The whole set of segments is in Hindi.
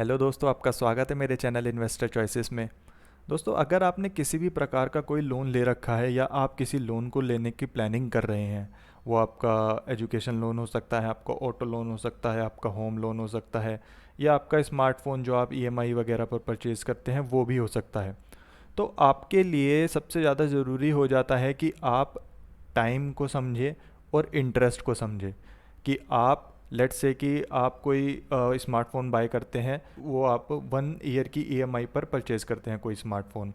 हेलो दोस्तों, आपका स्वागत है मेरे चैनल इन्वेस्टर चॉइसेस में। दोस्तों, अगर आपने किसी भी प्रकार का कोई लोन ले रखा है या आप किसी लोन को लेने की प्लानिंग कर रहे हैं, वो आपका एजुकेशन लोन हो सकता है, आपका ऑटो लोन हो सकता है, आपका होम लोन हो सकता है, या आपका स्मार्टफोन जो आप ईएमआई वगैरह पर परचेज़ करते हैं वो भी हो सकता है। तो आपके लिए सबसे ज़्यादा ज़रूरी हो जाता है कि आप टाइम को समझें और इंटरेस्ट को समझें। कि आप लेट्स से कि आप कोई स्मार्टफोन बाय करते हैं, वो आप 1 ईयर की ईएमआई पर परचेज़ करते हैं कोई स्मार्टफोन।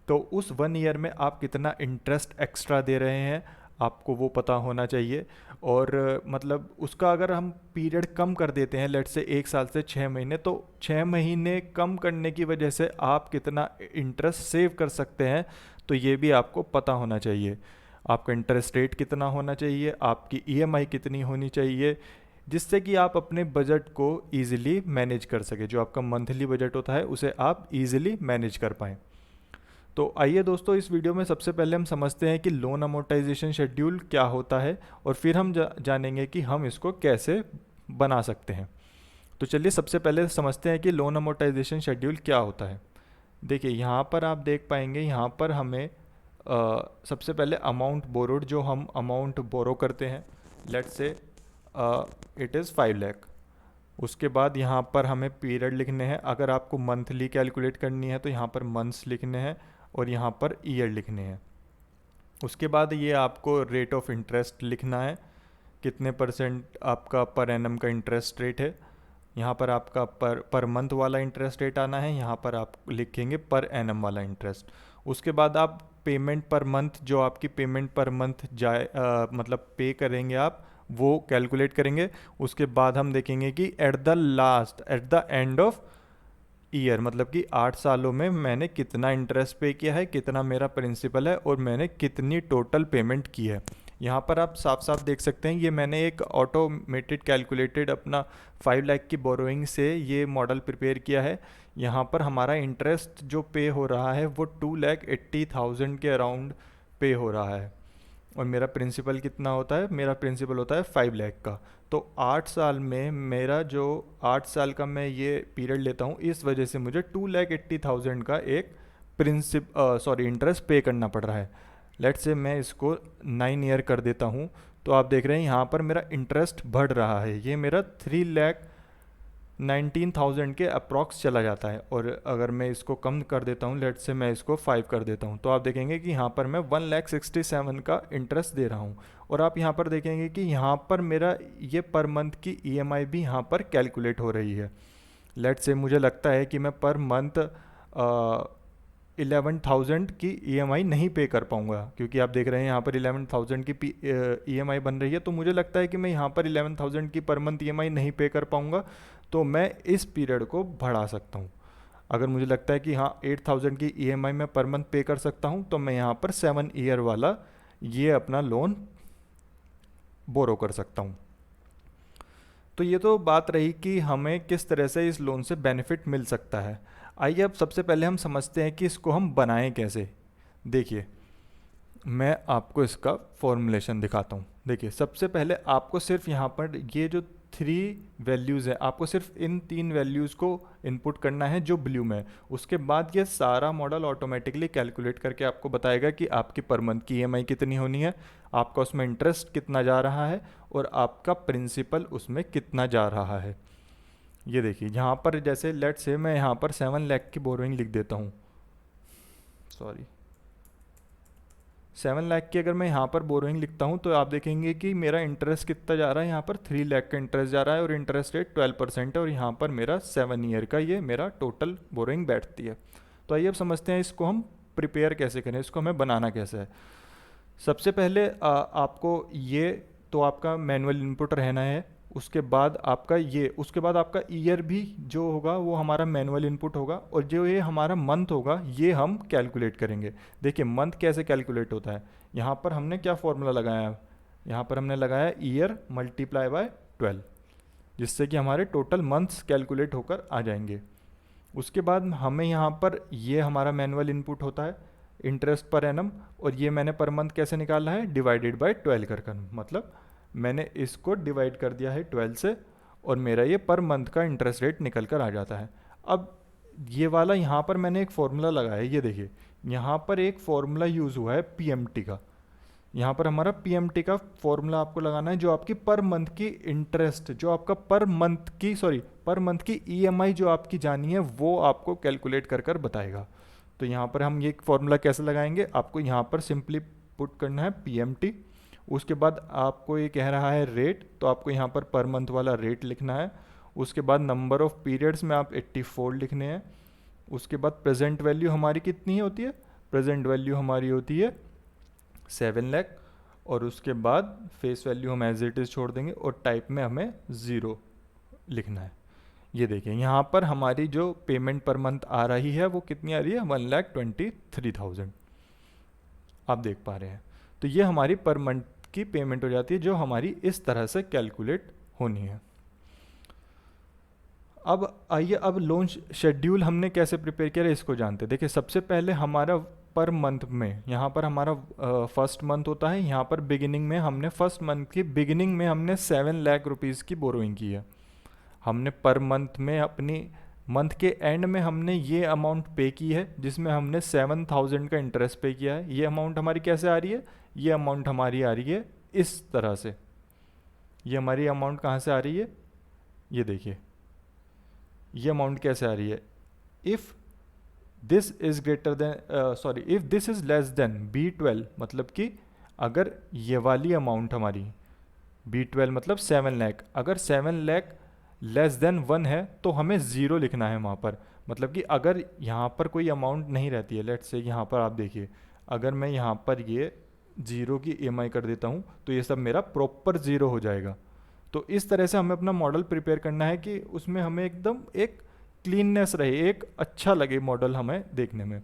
तो उस 1 ईयर में आप कितना इंटरेस्ट एक्स्ट्रा दे रहे हैं, आपको वो पता होना चाहिए। और मतलब उसका अगर हम पीरियड कम कर देते हैं, लेट्स से 1 साल से 6 महीने, तो 6 महीने कम करने की वजह से आप कितना इंटरेस्ट सेव कर सकते हैं, तो ये भी आपको पता होना चाहिए। आपका इंटरेस्ट रेट कितना होना चाहिए, आपकी ईएमआई कितनी होनी चाहिए, जिससे कि आप अपने बजट को ईजिली मैनेज कर सके। जो आपका मंथली बजट होता है उसे आप ईजिली मैनेज कर पाएँ। तो आइए दोस्तों, इस वीडियो में सबसे पहले हम समझते हैं कि लोन अमोर्टाइजेशन शेड्यूल क्या होता है, और फिर हम जानेंगे कि हम इसको कैसे बना सकते हैं। तो चलिए सबसे पहले समझते हैं कि लोन अमोर्टाइजेशन शेड्यूल क्या होता है। देखिए, यहाँ पर आप देख पाएंगे, यहाँ पर हमें सबसे पहले अमाउंट बोरोड, जो हम अमाउंट बोरो करते हैं, let's say it is 5 lakh. उसके बाद यहाँ पर हमें पीरियड लिखने हैं। अगर आपको मंथली कैलकुलेट करनी है तो यहाँ पर मंथ्स लिखने हैं और यहाँ पर ईयर लिखने हैं। उसके बाद ये आपको रेट ऑफ इंटरेस्ट लिखना है, कितने परसेंट आपका पर एनम का इंटरेस्ट रेट है। यहाँ पर आपका पर मंथ वाला इंटरेस्ट रेट आना है, यहाँ पर आप लिखेंगे पर एनम वाला इंटरेस्ट। उसके बाद आप पेमेंट पर मंथ, जो आपकी पेमेंट पर मंथ जाए मतलब पे करेंगे आप, वो कैलकुलेट करेंगे। उसके बाद हम देखेंगे कि at the end of year, मतलब कि 8 सालों में मैंने कितना इंटरेस्ट पे किया है, कितना मेरा प्रिंसिपल है, और मैंने कितनी टोटल पेमेंट की है। यहाँ पर आप साफ साफ देख सकते हैं, ये मैंने एक ऑटोमेटेड कैलकुलेटेड अपना 5 लाख की बोरोइंग से ये मॉडल प्रिपेयर किया है। यहाँ पर हमारा इंटरेस्ट जो पे हो रहा है वो 2,80,000 के अराउंड पे हो रहा है। और मेरा प्रिंसिपल कितना होता है, मेरा प्रिंसिपल होता है 5 लाख का। तो 8 साल में मेरा जो 8 साल का मैं ये पीरियड लेता हूँ, इस वजह से मुझे 2,80,000 का एक इंटरेस्ट पे करना पड़ रहा है। लेट से मैं इसको 9 ईयर कर देता हूँ, तो आप देख रहे हैं यहाँ पर मेरा इंटरेस्ट बढ़ रहा है। ये मेरा 3,19,000 के अप्रॉक्स चला जाता है। और अगर मैं इसको कम कर देता हूँ, लेट से मैं इसको 5 कर देता हूँ, तो आप देखेंगे कि यहाँ पर मैं 1,67,000 का इंटरेस्ट दे रहा हूँ। और आप यहाँ पर देखेंगे कि यहाँ पर मेरा ये पर मंथ की ईएमआई भी यहाँ पर कैलकुलेट हो रही है। लेट से मुझे लगता है कि मैं पर मंथ 11,000 की ईएमआई नहीं पे कर पाऊँगा, क्योंकि आप देख रहे हैं यहाँ पर 11,000 की ईएमआई बन रही है। तो मुझे लगता है कि मैं यहाँ पर 11,000 की पर मंथ ईएमआई नहीं पे कर पाऊँगा, तो मैं इस पीरियड को बढ़ा सकता हूँ। अगर मुझे लगता है कि हाँ 8,000 की ईएमआई मैं पर मंथ पे कर सकता हूँ, तो मैं यहाँ पर 7 ईयर वाला ये अपना लोन बोरो कर सकता हूँ। तो ये तो बात रही कि हमें किस तरह से इस लोन से बेनिफिट मिल सकता है। आइए अब सबसे पहले हम समझते हैं कि इसको हम बनाएं कैसे। देखिए, मैं आपको इसका फॉर्मूलेशन दिखाता हूँ। देखिए, सबसे पहले आपको सिर्फ यहाँ पर ये जो 3 वैल्यूज़ है, आपको सिर्फ इन 3 वैल्यूज़ को इनपुट करना है जो ब्लू में है। उसके बाद ये सारा मॉडल ऑटोमेटिकली कैलकुलेट करके आपको बताएगा कि आपकी पर मंथ की ईएमआई कितनी होनी है, आपका उसमें इंटरेस्ट कितना जा रहा है, और आपका प्रिंसिपल उसमें कितना जा रहा है। ये देखिए, यहाँ पर जैसे लेट से मैं यहाँ पर 7 लाख की बोरोइंग लिख देता हूँ। सॉरी, 7 लाख की अगर मैं यहाँ पर बोरोइंग लिखता हूँ, तो आप देखेंगे कि मेरा इंटरेस्ट कितना जा रहा है। यहाँ पर 3 लाख का इंटरेस्ट जा रहा है और इंटरेस्ट रेट 12% है, और यहाँ पर मेरा 7 ईयर का ये मेरा टोटल बोरोइंग बैठती है। तो आइए अब समझते हैं इसको हम प्रिपेयर कैसे करें, इसको हमें बनाना कैसे है। सबसे पहले आपको ये तो आपका मैनुअल इनपुट रहना है। उसके बाद आपका ईयर भी जो होगा वो हमारा मैनुअल इनपुट होगा, और जो ये हमारा मंथ होगा ये हम कैलकुलेट करेंगे। देखिए, मंथ कैसे कैलकुलेट होता है, यहाँ पर हमने क्या फॉर्मूला लगाया है, यहाँ पर हमने लगाया ईयर मल्टीप्लाई बाय 12, जिससे कि हमारे टोटल मंथ्स कैलकुलेट होकर आ जाएंगे। उसके बाद हमें यहाँ पर ये हमारा मैनुअल इनपुट होता है, इंटरेस्ट पर एनम, और ये मैंने पर मंथ कैसे निकाला है, डिवाइडेड बाय 12 कर, मतलब मैंने इसको डिवाइड कर दिया है 12 से, और मेरा ये पर मंथ का इंटरेस्ट रेट निकल कर आ जाता है। अब ये वाला यहाँ पर मैंने एक फॉर्मूला लगाया है, ये देखिए यहाँ पर एक फॉर्मूला यूज़ हुआ है पीएमटी का। यहाँ पर हमारा पीएमटी का फॉर्मूला आपको लगाना है, जो आपकी पर मंथ की इंटरेस्ट, जो आपका पर मंथ की ईएमआई जो आपकी जानी है वो आपको कैलकुलेट कर कर बताएगा। तो यहाँ पर हम ये फॉर्मूला कैसे लगाएंगे, आपको यहाँ पर सिंपली पुट करना है पीएमटी, उसके बाद आपको ये कह रहा है रेट, तो आपको यहाँ पर मंथ वाला रेट लिखना है। उसके बाद नंबर ऑफ पीरियड्स में आप 84 लिखने हैं। उसके बाद प्रेजेंट वैल्यू हमारी कितनी होती है, प्रेजेंट वैल्यू हमारी होती है 7 लाख। और उसके बाद फेस वैल्यू हम एज इट इज़ छोड़ देंगे और टाइप में हमें 0 लिखना है। ये देखिए यहाँ पर हमारी जो पेमेंट पर मंथ आ रही है वो कितनी आ रही है, 1,23,000 आप देख पा रहे हैं। तो ये हमारी पर मंथ की पेमेंट हो जाती है, जो हमारी इस तरह से कैलकुलेट होनी है। अब आइए, अब लोन शेड्यूल हमने कैसे प्रिपेयर किया है इसको जानते हैं। देखिए सबसे पहले हमारा पर मंथ में, यहाँ पर हमारा फर्स्ट मंथ होता है, यहाँ पर बिगिनिंग में हमने फर्स्ट मंथ की बिगिनिंग में हमने 7 लाख रुपीज़ की बोरोइंग की है। हमने पर मंथ में अपनी मंथ के एंड में हमने ये अमाउंट पे की है, जिसमें हमने 7,000 का इंटरेस्ट पे किया है। ये अमाउंट हमारी कैसे आ रही है, ये अमाउंट हमारी आ रही है इस तरह से। ये हमारी अमाउंट कहाँ से आ रही है, ये देखिए ये अमाउंट कैसे आ रही है, if this is greater than if this is less than B12, मतलब कि अगर ये वाली अमाउंट हमारी B12 मतलब 7 लाख, अगर 7 लाख लेस देन 1 है तो हमें 0 लिखना है वहाँ पर। मतलब कि अगर यहाँ पर कोई अमाउंट नहीं रहती है, लेट्स से यहाँ पर आप देखिए, अगर मैं यहाँ पर ये 0 की EMI कर देता हूँ तो ये सब मेरा प्रॉपर 0 हो जाएगा। तो इस तरह से हमें अपना मॉडल प्रिपेयर करना है कि उसमें हमें एकदम एक क्लीननेस रहे, एक अच्छा लगे मॉडल हमें देखने में।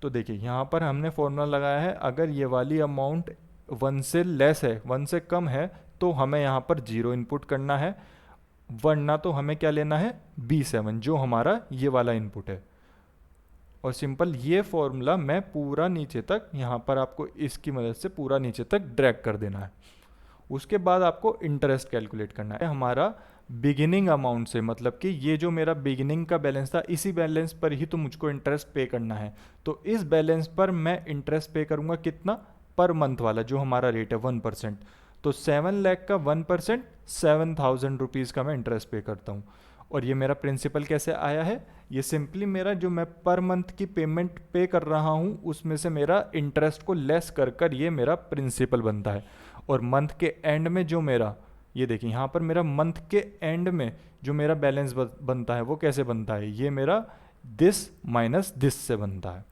तो देखिए यहाँ पर हमने फॉर्मूला लगाया है, अगर ये वाली अमाउंट 1 से लेस है, 1 से कम है, तो हमें यहाँ पर 0 इनपुट करना है, वरना तो हमें क्या लेना है B7 जो हमारा ये वाला इनपुट है। और सिंपल ये फॉर्मूला मैं पूरा नीचे तक, यहाँ पर आपको इसकी मदद से पूरा नीचे तक ड्रैग कर देना है। उसके बाद आपको इंटरेस्ट कैलकुलेट करना है हमारा बिगिनिंग अमाउंट से, मतलब कि ये जो मेरा बिगिनिंग का बैलेंस था, इसी बैलेंस पर ही तो मुझको इंटरेस्ट पे करना है। तो इस बैलेंस पर मैं इंटरेस्ट पे करूँगा कितना, पर मंथ वाला जो हमारा रेट है 1%। तो 7 लाख का 1% 7,000 रुपीज़ का मैं इंटरेस्ट पे करता हूँ। और ये मेरा प्रिंसिपल कैसे आया है, ये सिंपली मेरा जो मैं पर मंथ की पेमेंट पे कर रहा हूँ उसमें से मेरा इंटरेस्ट को लेस कर कर ये मेरा प्रिंसिपल बनता है। और मंथ के एंड में जो मेरा, ये देखिए यहाँ पर मेरा मंथ के एंड में जो मेरा बैलेंस बनता है वो कैसे बनता है, ये मेरा दिस माइनस दिस से बनता है,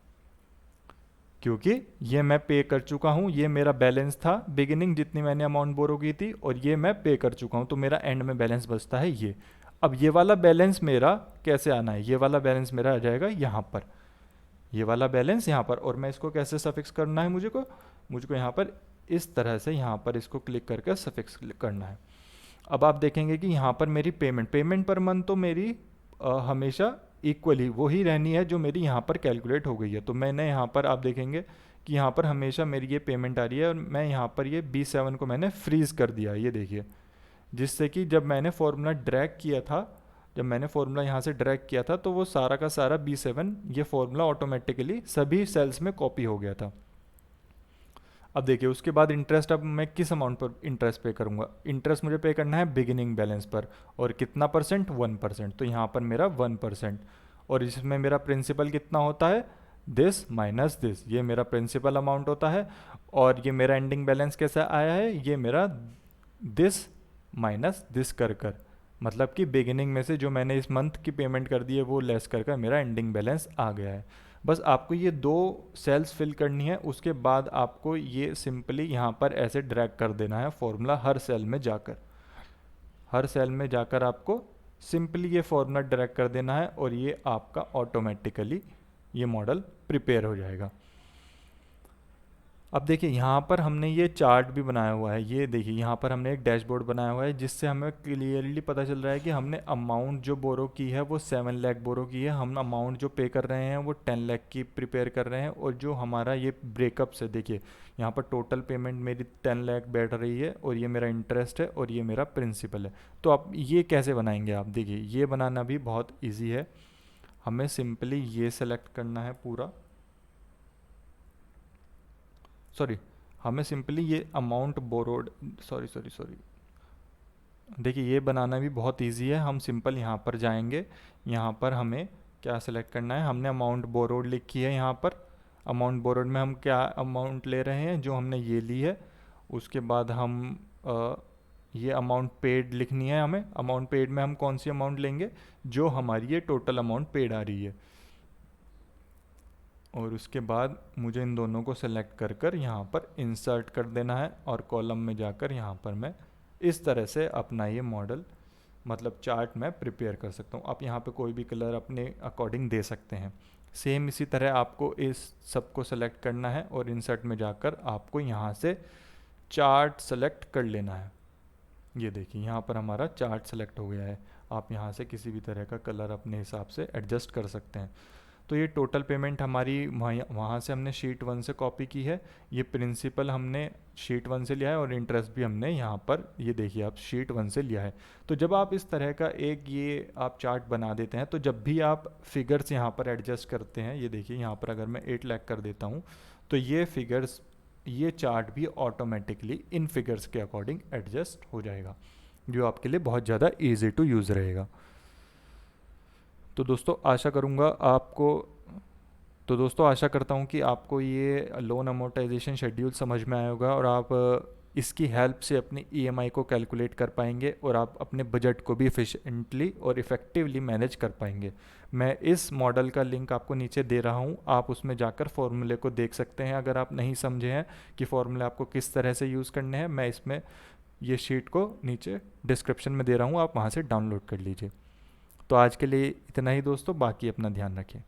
क्योंकि ये मैं पे कर चुका हूँ, ये मेरा बैलेंस था बिगिनिंग जितनी मैंने अमाउंट बोरो की थी, और ये मैं पे कर चुका हूँ, तो मेरा एंड में बैलेंस बचता है ये। अब ये वाला बैलेंस मेरा कैसे आना है, ये वाला बैलेंस मेरा आ जाएगा यहाँ पर, ये वाला बैलेंस यहाँ पर। और मैं इसको कैसे सफिक्स करना है, मुझको यहाँ पर इस तरह से यहाँ पर इसको क्लिक करके सफिक्स करना है। अब आप देखेंगे कि यहाँ पर मेरी पेमेंट पर मंथ तो मेरी हमेशा इक्वली वही रहनी है जो मेरी यहाँ पर कैलकुलेट हो गई है। तो मैंने यहाँ पर आप देखेंगे कि यहाँ पर हमेशा मेरी ये पेमेंट आ रही है, और मैं यहाँ पर ये B7 को मैंने फ्रीज कर दिया, ये देखिए, जिससे कि जब मैंने फॉर्मूला ड्रैग किया था, जब मैंने फॉर्मूला यहाँ से ड्रैग किया था तो वो सारा का सारा B7 ये फॉर्मूला ऑटोमेटिकली सभी सेल्स में कॉपी हो गया था। अब देखिए उसके बाद इंटरेस्ट, अब मैं किस अमाउंट पर इंटरेस्ट पे करूँगा, इंटरेस्ट मुझे पे करना है बिगिनिंग बैलेंस पर, और कितना परसेंट, 1%। तो यहाँ पर मेरा 1%, और इसमें मेरा प्रिंसिपल कितना होता है, दिस माइनस दिस, ये मेरा प्रिंसिपल अमाउंट होता है। और ये मेरा एंडिंग बैलेंस कैसा आया है, ये मेरा दिस माइनस दिस कर मतलब कि बिगिनिंग में से जो मैंने इस मंथ की पेमेंट कर दी है वो लेस कर मेरा एंडिंग बैलेंस आ गया है। बस आपको ये 2 सेल्स फिल करनी है, उसके बाद आपको ये सिंपली यहाँ पर ऐसे ड्रैग कर देना है फॉर्मूला, हर सेल में जाकर आपको सिंपली ये फॉर्मूला ड्रैग कर देना है, और ये आपका ऑटोमेटिकली ये मॉडल प्रिपेयर हो जाएगा। अब देखिए यहाँ पर हमने ये चार्ट भी बनाया हुआ है, ये देखिए यहाँ पर हमने एक डैशबोर्ड बनाया हुआ है, जिससे हमें क्लियरली पता चल रहा है कि हमने अमाउंट जो बोरो की है वो 7 लाख बोरो की है, हम अमाउंट जो पे कर रहे हैं वो 10 लाख की प्रिपेयर कर रहे हैं, और जो हमारा ये ब्रेकअप से देखिए यहाँ पर टोटल पेमेंट मेरी 10 लाख बैठ रही है, और ये मेरा इंटरेस्ट है, और ये मेरा प्रिंसिपल है। तो आप ये कैसे बनाएंगे, आप देखिए ये बनाना भी बहुत ईजी है। हमें सिंपली ये सेलेक्ट करना है पूरा, सॉरी, हमें सिंपली ये amount borrowed, sorry sorry sorry, देखिए ये बनाना भी बहुत इजी है। हम सिंपल यहाँ पर जाएंगे, यहाँ पर हमें क्या सेलेक्ट करना है, हमने अमाउंट बोरोड लिखी है यहाँ पर। अमाउंट बोरोड में हम क्या अमाउंट ले रहे हैं, जो हमने ये ली है। उसके बाद हम ये अमाउंट पेड लिखनी है हमें। अमाउंट पेड में हम कौन सी अमाउंट लेंगे, जो हमारी ये टोटल अमाउंट पेड आ रही है। और उसके बाद मुझे इन दोनों को सेलेक्ट कर कर यहाँ पर इंसर्ट कर देना है, और कॉलम में जाकर यहाँ पर मैं इस तरह से अपना ये मॉडल मतलब चार्ट मैं प्रिपेयर कर सकता हूँ। आप यहाँ पे कोई भी कलर अपने अकॉर्डिंग दे सकते हैं। सेम इसी तरह आपको इस सब को सेलेक्ट करना है और इंसर्ट में जाकर आपको यहाँ से चार्ट सेलेक्ट कर लेना है। ये देखिए यहाँ पर हमारा चार्ट सेलेक्ट हो गया है। आप यहाँ से किसी भी तरह का कलर अपने हिसाब से एडजस्ट कर सकते हैं। तो ये टोटल पेमेंट हमारी वहाँ से हमने शीट 1 से कॉपी की है। ये प्रिंसिपल हमने शीट 1 से लिया है, और इंटरेस्ट भी हमने यहाँ पर ये देखिए आप शीट 1 से लिया है। तो जब आप इस तरह का एक ये आप चार्ट बना देते हैं, तो जब भी आप फिगर्स यहाँ पर एडजस्ट करते हैं, ये देखिए यहाँ पर अगर मैं 8 लाख कर देता हूँ, तो ये फिगर्स, ये चार्ट भी ऑटोमेटिकली इन फिगर्स के अकॉर्डिंग एडजस्ट हो जाएगा, जो आपके लिए बहुत ज़्यादा ईजी टू यूज़ रहेगा। तो दोस्तों आशा करूँगा आपको तो दोस्तों आशा करता हूँ कि आपको ये लोन अमोर्टाइजेशन शेड्यूल समझ में आया होगा, और आप इसकी हेल्प से अपनी ईएमआई को कैलकुलेट कर पाएंगे, और आप अपने बजट को भी एफिशिएंटली और इफ़ेक्टिवली मैनेज कर पाएंगे। मैं इस मॉडल का लिंक आपको नीचे दे रहा हूँ, आप उसमें जाकर फॉर्मूले को देख सकते हैं। अगर आप नहीं समझे हैं कि फॉर्मूले आपको किस तरह से यूज़ करने हैं, मैं इसमें ये शीट को नीचे डिस्क्रिप्शन में दे रहा हूँ, आप वहाँ से डाउनलोड कर लीजिए। तो आज के लिए इतना ही दोस्तों, बाकी अपना ध्यान रखें।